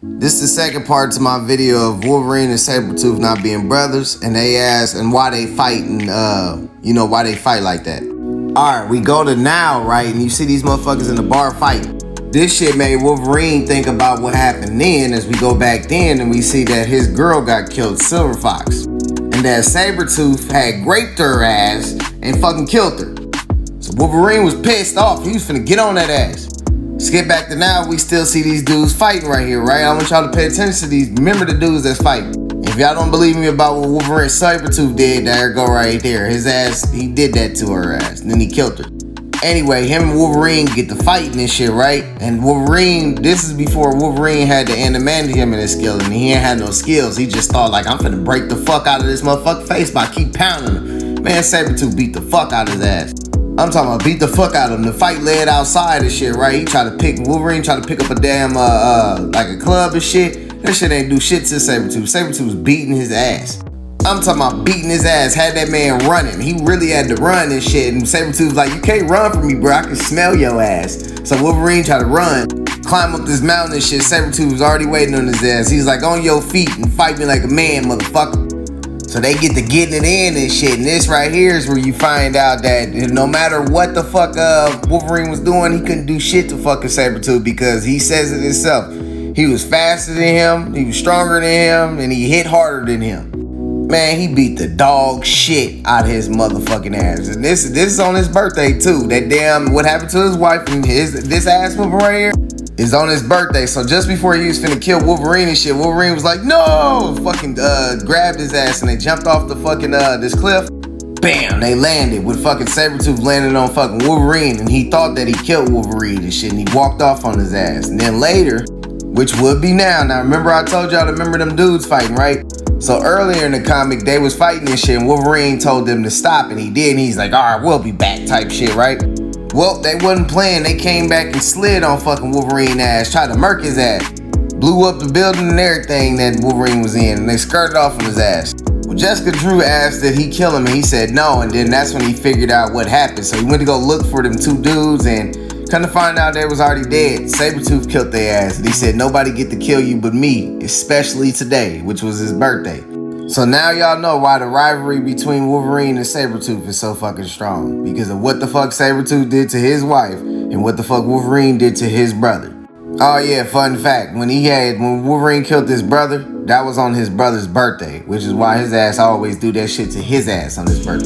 This is the second part to my video of Wolverine and Sabretooth not being brothers, and they ask and why they fight and why they fight like that. Alright, we go to now, right? And you see these motherfuckers in the bar fighting. This shit made Wolverine think about what happened then as we go back then and we see that his girl got killed, Silver Fox. And that Sabretooth had raped her ass and fucking killed her. So Wolverine was pissed off. He was finna get on that ass. Skip back to now, we still see these dudes fighting right here, right? I want y'all to pay attention to these. Remember the dudes that's fighting. If y'all don't believe me about what Wolverine Sabretooth did, there go right there. His ass, he did that to her ass. And then he killed her. Anyway, him and Wolverine get to fighting and shit, right? And Wolverine, this is before Wolverine had the adamantium in his skill, and he ain't had no skills. He just thought, like, I'm finna break the fuck out of this motherfucking face by keep pounding him. Man, Sabretooth beat the fuck out of his ass. I'm talking about beat the fuck out of him. The fight led outside and shit, right? Wolverine tried to pick up a damn, like a club and shit. That shit ain't do shit to Sabretooth. Sabretooth was beating his ass. I'm talking about beating his ass, had that man running. He really had to run and shit. And Sabretooth was like, you can't run from me, bro. I can smell your ass. So Wolverine tried to run, climb up this mountain and shit. Sabretooth was already waiting on his ass. He's like, on your feet and fight me like a man, motherfucker. So they get to getting it in and shit. And this right here is where you find out that no matter what the fuck Wolverine was doing, he couldn't do shit to fucking Sabretooth because he says it himself. He was faster than him, he was stronger than him, and he hit harder than him. Man, he beat the dog shit out of his motherfucking ass. And this is on his birthday too. That damn, what happened to his wife and this ass whooping right here is on his birthday. So just before he was finna kill Wolverine and shit, Wolverine was like, no! Fucking grabbed his ass and they jumped off the fucking this cliff. Bam! They landed with fucking Sabretooth landed on fucking Wolverine, and he thought that he killed Wolverine and shit, and he walked off on his ass. And then later, which would be now remember I told y'all to remember them dudes fighting, right? So earlier in the comic, they was fighting and shit, and Wolverine told them to stop, and he did, and he's like, all right, we'll be back type shit, right? Well, they wasn't playing. They came back and slid on fucking Wolverine ass, tried to murk his ass, blew up the building and everything that Wolverine was in, and they skirted off on his ass. Well, Jessica Drew asked that he kill him, and he said no, and then that's when he figured out what happened. So he went to go look for them two dudes, and come to find out they was already dead. Sabretooth killed their ass, and he said nobody get to kill you but me, especially today, which was his birthday. So now y'all know why the rivalry between Wolverine and Sabretooth is so fucking strong. Because of what the fuck Sabretooth did to his wife and what the fuck Wolverine did to his brother. Oh yeah, fun fact. When Wolverine killed his brother, that was on his brother's birthday. Which is why his ass always do that shit to his ass on his birthday.